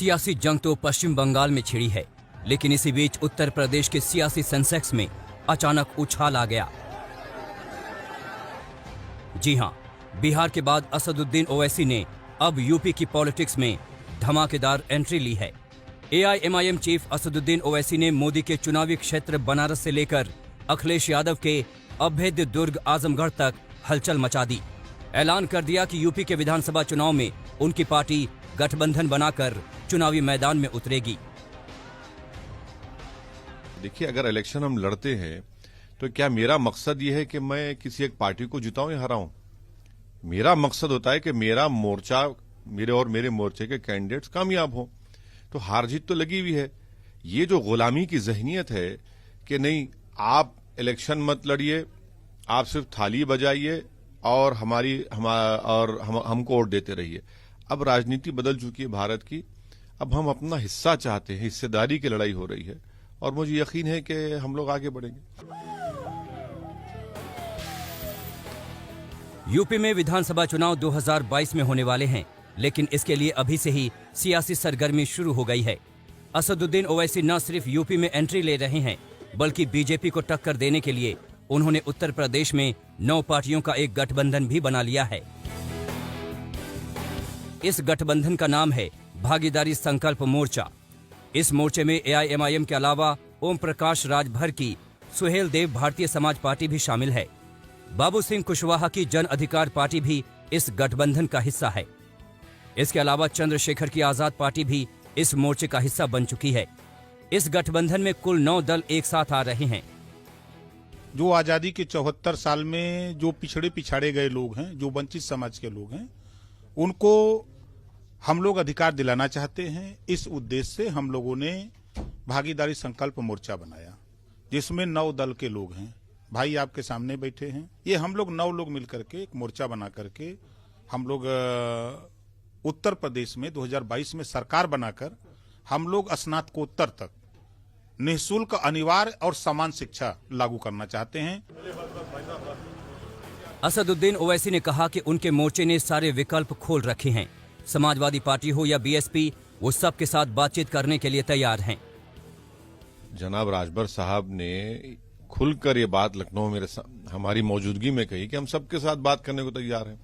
सियासी जंग तो पश्चिम बंगाल में छिड़ी है, लेकिन इसी बीच उत्तर प्रदेश के सियासी सेंसेक्स में अचानक उछाल आ गया। जी हां, बिहार के बाद असदुद्दीन ओवैसी ने अब यूपी की पॉलिटिक्स में धमाकेदार एंट्री ली है। एआईएमआईएम चीफ असदुद्दीन ओवैसी ने मोदी के चुनावी क्षेत्र बनारस से लेकर अखिलेश यादव के अभेद्य दुर्ग आजमगढ़ तक हलचल मचा दी। ऐलान कर दिया कि यूपी के विधानसभा चुनाव में उनकी पार्टी गठबंधन बनाकर चुनावी मैदान में उतरेगी। देखिए, अगर इलेक्शन हम लड़ते हैं तो क्या मेरा मकसद ये है कि मैं किसी एक पार्टी को जिताऊं या हराऊं? मेरा मकसद होता है कि मेरा मोर्चा, मेरे मोर्चे के कैंडिडेट्स कामयाब हों। तो हार जीत तो लगी हुई है। ये जो गुलामी की जहनियत है कि नहीं, आप इलेक्शन मत लड़िए, आप सिर्फ थाली बजाइए और हमको वोट देते रहिए। अब राजनीति बदल चुकी है भारत की। अब हम अपना हिस्सा चाहते हैं, हिस्सेदारी की लड़ाई हो रही है और मुझे यकीन है कि हम लोग आगे बढ़ेंगे। यूपी में विधानसभा चुनाव 2022 में होने वाले हैं, लेकिन इसके लिए अभी से ही सियासी सरगर्मी शुरू हो गई है। असदुद्दीन ओवैसी न सिर्फ यूपी में एंट्री ले रहे हैं, बल्कि बीजेपी को टक्कर देने के लिए उन्होंने उत्तर प्रदेश में 9 पार्टियों का एक गठबंधन भी बना लिया है। इस गठबंधन का नाम है भागीदारी संकल्प मोर्चा। इस मोर्चे में एआईएमआईएम के अलावा ओम प्रकाश राजभर की सुहेल देव भारतीय समाज पार्टी भी शामिल है। बाबू सिंह कुशवाहा की जन अधिकार पार्टी भी इस गठबंधन का हिस्सा है। इसके अलावा चंद्रशेखर की आजाद पार्टी भी इस मोर्चे का हिस्सा बन चुकी है। इस गठबंधन में कुल 9 दल एक साथ आ रहे हैं। जो आजादी के 74 साल में जो पिछाड़े गए लोग हैं, जो वंचित समाज के लोग हैं, उनको हम लोग अधिकार दिलाना चाहते हैं। इस उद्देश्य से हम लोगों ने भागीदारी संकल्प मोर्चा बनाया, जिसमें 9 दल के लोग हैं। भाई आपके सामने बैठे हैं। ये हम लोग 9 लोग मिलकर के एक मोर्चा बना करके हम लोग उत्तर प्रदेश में 2022 में सरकार बनाकर हम लोग स्नातकोत्तर तक निःशुल्क, अनिवार्य और समान शिक्षा लागू करना चाहते हैं। असदुद्दीन ओवैसी ने कहा कि उनके मोर्चे ने सारे विकल्प खोल रखे हैं। समाजवादी पार्टी हो या बीएसपी, वो सबके साथ बातचीत करने के लिए तैयार हैं। जनाब राजभर साहब ने खुलकर ये बात लखनऊ में हमारी मौजूदगी में कही कि हम सबके साथ बात करने को तैयार हैं।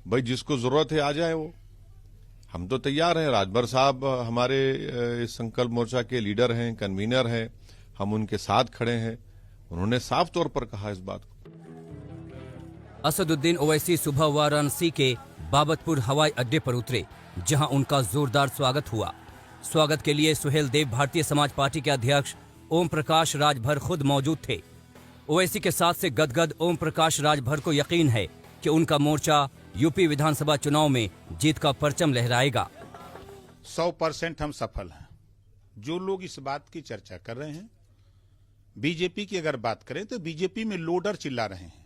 भाई, जिसको जरूरत है आ जाए, वो हम तो तैयार हैं। राजभर साहब हमारे इस संकल्प मोर्चा के लीडर हैं, कन्वीनर हैं, हम उनके साथ खड़े हैं। उन्होंने साफ तौर पर कहा इस बात को। असदुद्दीन ओवैसी सुबह वाराणसी के बाबतपुर हवाई अड्डे पर उतरे, जहां उनका जोरदार स्वागत हुआ। स्वागत के लिए सुहेल देव भारतीय समाज पार्टी के अध्यक्ष ओम प्रकाश राजभर खुद मौजूद थे। ओवैसी के साथ से गदगद ओम प्रकाश राजभर को यकीन है कि उनका मोर्चा यूपी विधानसभा चुनाव में जीत का परचम लहराएगा। 100% हम सफल हैं। जो लोग इस बात की चर्चा कर रहे हैं, बीजेपी की अगर बात करें तो बीजेपी में लोडर चिल्ला रहे हैं।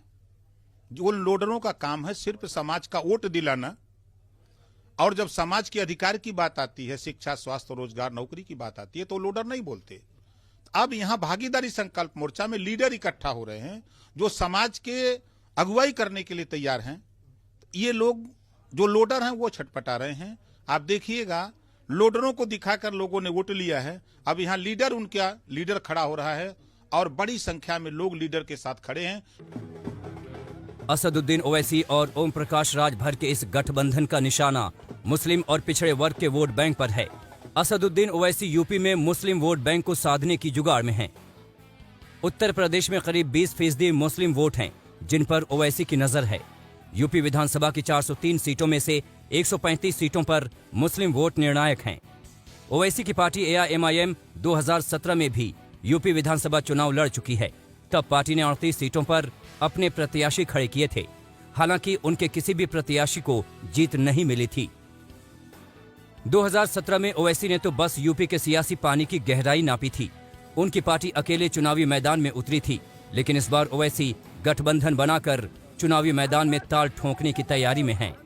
जो लोडरों का काम है सिर्फ समाज का वोट दिलाना, और जब समाज के अधिकार की बात आती है, शिक्षा, स्वास्थ्य, रोजगार, नौकरी की बात आती है, तो लोडर नहीं बोलते। अब यहां भागीदारी संकल्प मोर्चा में लीडर इकट्ठा हो रहे हैं जो समाज के अगुवाई करने के लिए तैयार हैं। ये लोग जो लोडर हैं वो छटपटा रहे हैं। आप देखिएगा, लोडरों को दिखाकर लोगों ने वोट लिया है। अब यहाँ उनका लीडर खड़ा हो रहा है और बड़ी संख्या में लोग लीडर के साथ खड़े हैं। असदुद्दीन ओवैसी और ओम प्रकाश राजभर के इस गठबंधन का निशाना मुस्लिम और पिछड़े वर्ग के वोट बैंक पर है। असदुद्दीन ओवैसी यूपी में मुस्लिम वोट बैंक को साधने की जुगाड़ में हैं। उत्तर प्रदेश में करीब 20% मुस्लिम वोट हैं, जिन पर ओवैसी की नजर है। यूपी विधानसभा की 403 सीटों में से 135 सीटों पर मुस्लिम वोट निर्णायक हैं। ओवैसी की पार्टी एआईएमआईएम 2017 में भी यूपी विधानसभा चुनाव लड़ चुकी है। तब पार्टी ने 38 सीटों पर अपने प्रत्याशी खड़े किए थे। हालांकि उनके किसी भी प्रत्याशी को जीत नहीं मिली थी। 2017 में ओवैसी ने तो बस यूपी के सियासी पानी की गहराई नापी थी। उनकी पार्टी अकेले चुनावी मैदान में उतरी थी, लेकिन इस बार ओवैसी गठबंधन बनाकर चुनावी मैदान में ताल ठोंकने की तैयारी में हैं।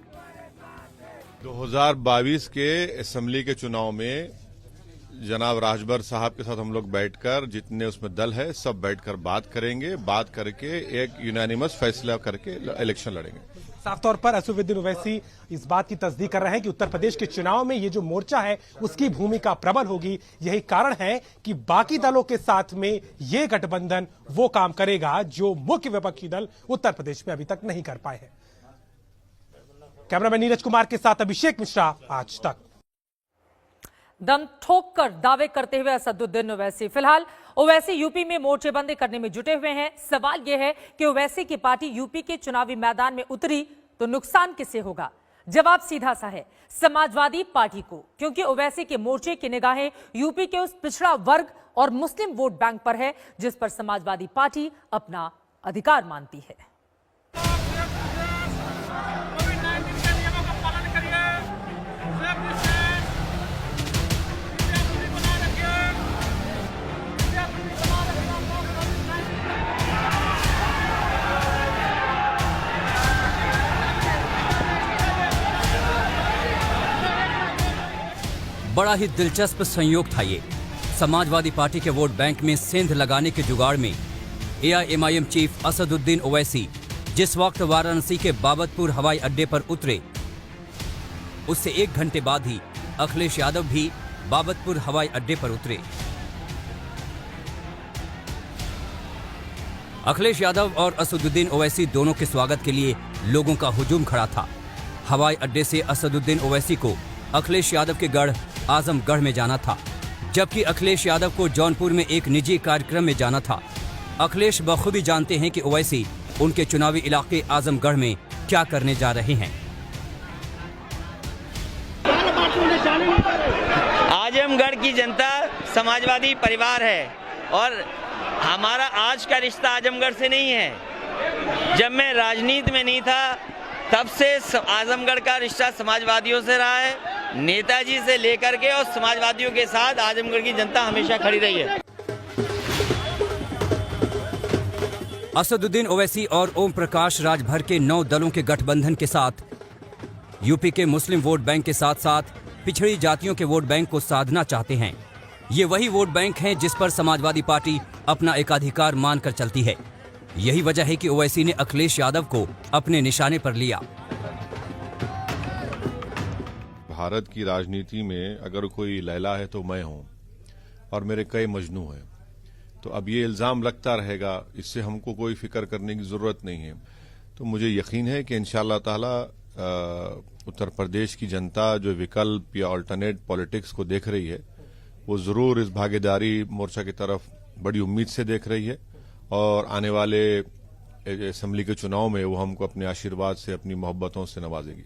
2022 के असेंबली के चुनाव में जनाब राजभर साहब के साथ हम लोग बैठकर जितने उसमें दल है सब बैठकर बात करेंगे, बात करके एक यूनानिमस फैसला करके इलेक्शन लड़ेंगे। साफ तौर पर असदुद्दीन ओवैसी इस बात की तस्दीक कर रहे हैं कि उत्तर प्रदेश के चुनाव में ये जो मोर्चा है उसकी भूमिका प्रबल होगी। यही कारण है कि बाकी दलों के साथ में ये गठबंधन वो काम करेगा जो मुख्य विपक्षी दल उत्तर प्रदेश में अभी तक नहीं कर पाए हैं। कैमरामैन नीरज कुमार के साथ अभिषेक मिश्रा, आज तक। दम ठोक कर दावे करते हुए असदुद्दीन ओवैसी। फिलहाल ओवैसी यूपी में मोर्चेबंदी करने में जुटे हुए हैं। सवाल यह है कि ओवैसी की पार्टी यूपी के चुनावी मैदान में उतरी तो नुकसान किसे होगा? जवाब सीधा सा है, समाजवादी पार्टी को, क्योंकि ओवैसी के मोर्चे की निगाहें यूपी के उस पिछड़ा वर्ग और मुस्लिम वोट बैंक पर है जिस पर समाजवादी पार्टी अपना अधिकार मानती है। बड़ा ही दिलचस्प संयोग था ये। समाजवादी पार्टी के वोट बैंक में सेंध लगाने के जुगाड़ में एआईएमआईएम चीफ असदुद्दीन ओवैसी जिस वक्त वाराणसी के बाबतपुर हवाई अड्डे पर उतरे, उससे 1 घंटे बाद ही अखिलेश यादव भी बाबतपुर हवाई अड्डे पर उतरे। अखिलेश यादव और असदुद्दीन ओवैसी दोनों के स्वागत के लिए लोगों का हुजूम खड़ा था। हवाई अड्डे से असदुद्दीन ओवैसी को अखिलेश यादव के गढ़ आजमगढ़ में जाना था, जबकि अखिलेश यादव को जौनपुर में एक निजी कार्यक्रम में जाना था। अखिलेश बखूबी जानते हैं कि ओवैसी उनके चुनावी इलाके आजमगढ़ में क्या करने जा रहे हैं। आजमगढ़ की जनता समाजवादी परिवार है और हमारा आज का रिश्ता आजमगढ़ से नहीं है। जब मैं राजनीति में नहीं था तब से आजमगढ़ का रिश्ता समाजवादियों से रहा है। नेताजी से लेकर के और समाजवादियों के साथ आजमगढ़ की जनता हमेशा खड़ी रही है। असदुद्दीन ओवैसी और ओम प्रकाश राजभर के 9 दलों के गठबंधन के साथ यूपी के मुस्लिम वोट बैंक के साथ साथ पिछड़ी जातियों के वोट बैंक को साधना चाहते हैं। ये वही वोट बैंक हैं जिस पर समाजवादी पार्टी अपना एकाधिकार मानकर चलती है। यही वजह है कि ओवैसी ने अखिलेश यादव को अपने निशाने पर लिया। भारत की राजनीति में अगर कोई लैला है तो मैं हूं और मेरे कई मजनू हैं। तो अब ये इल्जाम लगता रहेगा, इससे हमको कोई फिक्र करने की जरूरत नहीं है। तो मुझे यकीन है कि इंशाअल्लाह ताला उत्तर प्रदेश की जनता जो विकल्प या अल्टरनेट पॉलिटिक्स को देख रही है वो जरूर इस भागीदारी मोर्चा की तरफ बड़ी उम्मीद से देख रही है और आने वाले असेंबली के चुनाव में वो हमको अपने आशीर्वाद से, अपनी मोहब्बतों से नवाजेगी।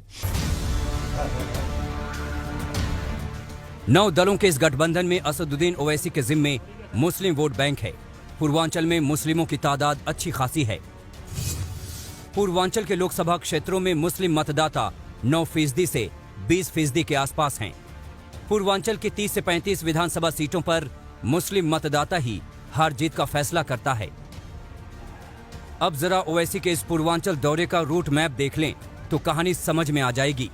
9 दलों के इस गठबंधन में असदुद्दीन ओवैसी के जिम्मे मुस्लिम वोट बैंक है। पूर्वांचल में मुस्लिमों की तादाद अच्छी खासी है। पूर्वांचल के लोकसभा क्षेत्रों में मुस्लिम मतदाता 9% से 20% के आसपास हैं। पूर्वांचल की 30 से 35 विधानसभा सीटों पर मुस्लिम मतदाता ही हार जीत का फैसला करता है। अब जरा ओवैसी के इस पूर्वांचल दौरे का रूट मैप देख लें तो कहानी समझ में आ जाएगी।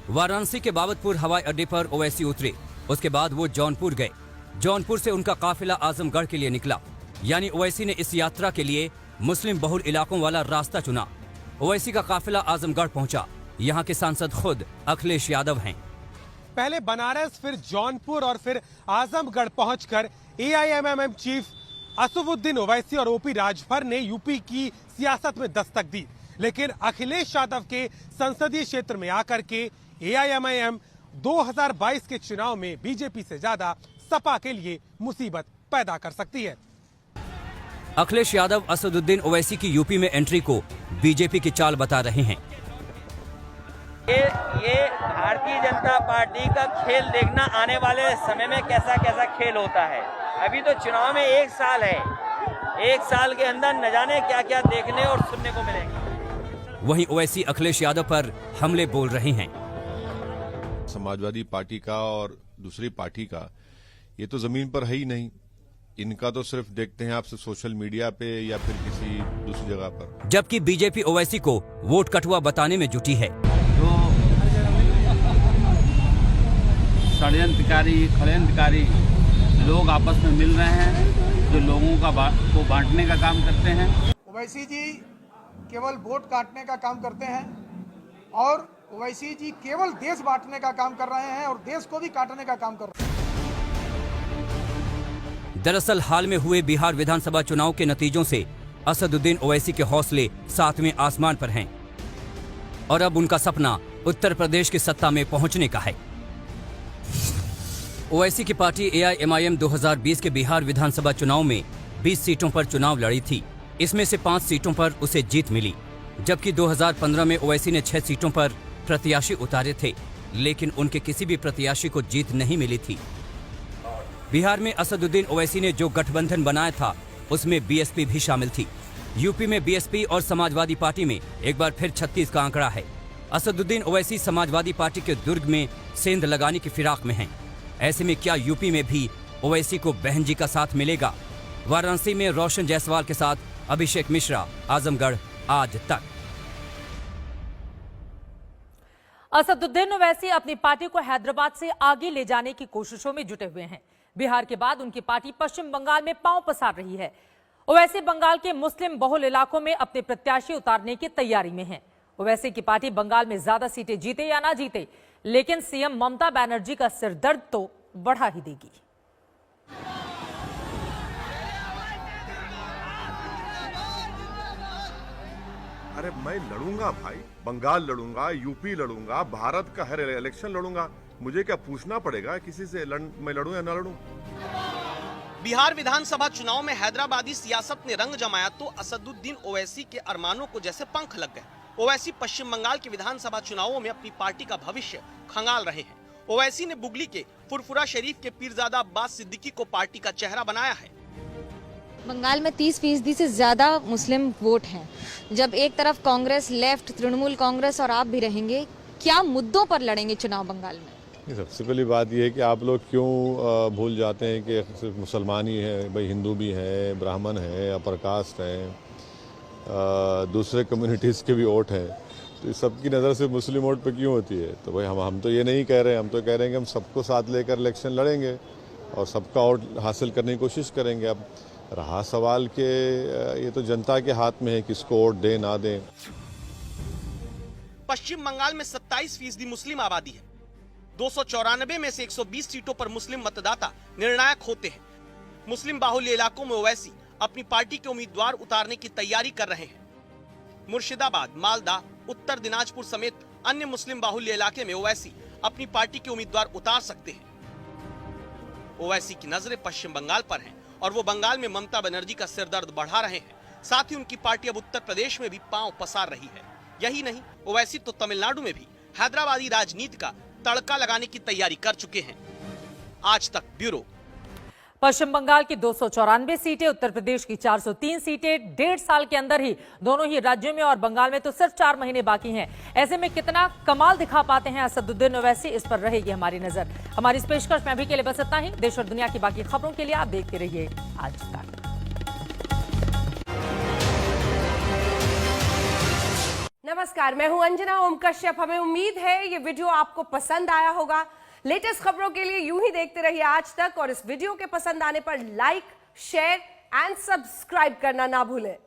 वाराणसी के बाबतपुर हवाई अड्डे पर ओवैसी उतरे, उसके बाद वो जौनपुर गए। जौनपुर से उनका काफिला आजमगढ़ के लिए निकला, यानी ओवैसी ने इस यात्रा के लिए मुस्लिम बहुल इलाकों वाला रास्ता चुना। ओवैसी का काफिला आजमगढ़ पहुंचा। यहाँ के सांसद खुद अखिलेश यादव हैं। पहले बनारस, फिर जौनपुर और फिर आजमगढ़ पहुंचकर एआईएमआईएम चीफ असदुद्दीन ओवैसी और ओपी राजभर ने यूपी की सियासत में दस्तक दी। लेकिन अखिलेश यादव के संसदीय क्षेत्र में आकर के एआईएमआईएम 2022 के चुनाव में बीजेपी से ज्यादा सपा के लिए मुसीबत पैदा कर सकती है। अखिलेश यादव असदुद्दीन ओवैसी की यूपी में एंट्री को बीजेपी की चाल बता रहे हैं। ये भारतीय जनता पार्टी का खेल देखना आने वाले समय में कैसा कैसा खेल होता है। अभी तो चुनाव में 1 साल है, 1 साल के अंदर न जाने क्या क्या देखने और सुनने को मिलेगा। वहीं ओवैसी अखिलेश यादव पर हमले बोल रहे हैं। समाजवादी पार्टी का और दूसरी पार्टी का ये तो जमीन पर है ही नहीं। इनका तो सिर्फ देखते हैं आपसे सोशल मीडिया पे या फिर किसी दूसरी जगह पर। जबकि बीजेपी ओवैसी को वोट कटुआ बताने में जुटी है। षड्यंत्रकारी लोग आपस में मिल रहे हैं, जो लोगों को बांटने का काम करते हैं। ओवैसी जी केवल वोट काटने का काम करते हैं और ओवैसी जी केवल देश बांटने का काम कर रहे हैं और देश को भी काटने का काम कर रहे हैं। दरअसल हाल में हुए बिहार विधानसभा चुनाव के नतीजों से असदुद्दीन ओवैसी के हौसले सातवें आसमान पर हैं और अब उनका सपना उत्तर प्रदेश की सत्ता में पहुंचने का है। ओवैसी की पार्टी AIMIM 2020 के बिहार विधानसभा चुनाव में 20 सीटों पर चुनाव लड़ी थी। इसमें से 5 सीटों पर उसे जीत मिली, जबकि 2015 में ओवैसी ने 6 सीटों पर प्रत्याशी उतारे थे, लेकिन उनके किसी भी प्रत्याशी को जीत नहीं मिली थी। बिहार में असदुद्दीन ओवैसी ने जो गठबंधन बनाया था उसमें BSP भी शामिल थी। यूपी में BSP और समाजवादी पार्टी में एक बार फिर 36 का आंकड़ा है। असदुद्दीन ओवैसी समाजवादी पार्टी के दुर्ग में सेंध लगाने की फिराक में हैं। ऐसे में क्या यूपी में भी ओवैसी को बहन जी का साथ मिलेगा? वाराणसी में रोशन जायसवाल के साथ अभिषेक मिश्रा, आजमगढ़ आज तक। असदुद्दीन ओवैसी अपनी पार्टी को हैदराबाद से आगे ले जाने की कोशिशों में जुटे हुए हैं। बिहार के बाद उनकी पार्टी पश्चिम बंगाल में पांव पसार रही है। ओवैसी बंगाल के मुस्लिम बहुल इलाकों में अपने प्रत्याशी उतारने की तैयारी में है। ओवैसी की पार्टी बंगाल में ज्यादा सीटें जीते या ना जीते, लेकिन सीएम ममता बनर्जी का सिरदर्द तो बढ़ा ही देगी। अरे मैं लड़ूंगा भाई, बंगाल लड़ूंगा, यूपी लड़ूंगा, भारत का हर इलेक्शन लड़ूंगा। मुझे क्या पूछना पड़ेगा किसी से मैं लड़ूं या ना लड़ूं? बिहार विधानसभा चुनाव में हैदराबादी सियासत ने रंग जमाया तो असदुद्दीन ओवैसी के अरमानों को जैसे पंख लग गए। ओवैसी पश्चिम बंगाल के विधानसभा चुनावों में अपनी पार्टी का भविष्य खंगाल रहे हैं। ओवैसी ने बुगली के फुरफुरा शरीफ के पीरजादा अब्बास सिद्दीकी को पार्टी का चेहरा बनाया है। बंगाल में 30% से ज्यादा मुस्लिम वोट हैं। जब एक तरफ कांग्रेस, लेफ्ट, तृणमूल कांग्रेस और आप भी रहेंगे, क्या मुद्दों पर लड़ेंगे चुनाव बंगाल में? सबसे पहली बात यह है कि आप लोग क्यों भूल जाते हैं कि सिर्फ मुसलमान ही है, भाई हिंदू भी है, ब्राह्मण है, अपर कास्ट है, दूसरे कम्युनिटीज़ के भी वोट हैं, तो इस सब की नज़र से मुस्लिम वोट पे क्यों होती है? तो भाई हम तो ये नहीं कह रहे हैं, हम तो कह रहे हैं कि हम सबको साथ लेकर इलेक्शन लड़ेंगे और सबका वोट हासिल करने की कोशिश करेंगे। अब रहा सवाल कि ये तो जनता के हाथ में है किसको वोट दें ना दें। पश्चिम बंगाल में 27% मुस्लिम आबादी है। 294 में से 120 सीटों पर मुस्लिम मतदाता निर्णायक होते हैं। मुस्लिम बाहुल्य इलाकों में ओवैसी अपनी पार्टी के उम्मीदवार उतारने की तैयारी कर रहे हैं। मुर्शिदाबाद, मालदा, उत्तर दिनाजपुर समेत अन्य मुस्लिम बाहुल्य इलाके में ओवैसी अपनी पार्टी के उम्मीदवार उतार सकते हैं। ओवैसी की नजरें पश्चिम बंगाल पर हैं और वो बंगाल में ममता बनर्जी का सिरदर्द बढ़ा रहे हैं। साथ ही उनकी पार्टी अब उत्तर प्रदेश में भी पांव पसार रही है। यही नहीं, ओवैसी तो तमिलनाडु में भी हैदराबादी राजनीति का तड़का लगाने की तैयारी कर चुके हैं। आज तक ब्यूरो। पश्चिम बंगाल की 294 सीटें, उत्तर प्रदेश की 403 सीटें, 1.5 साल के अंदर ही दोनों ही राज्यों में और बंगाल में तो सिर्फ 4 महीने बाकी हैं। ऐसे में कितना कमाल दिखा पाते हैं असदुद्दीन ओवैसी, इस पर रहेगी हमारी नजर। हमारी इस पेशकश में अभी के लिए बस इतना ही। देश और दुनिया की बाकी खबरों के लिए आप देखते रहिए आज तक। नमस्कार, मैं हूं अंजना ओम कश्यप। हमें उम्मीद है ये वीडियो आपको पसंद आया होगा। लेटेस्ट खबरों के लिए यूं ही देखते रहिए आज तक और इस वीडियो के पसंद आने पर लाइक, शेयर एंड सब्सक्राइब करना ना भूलें।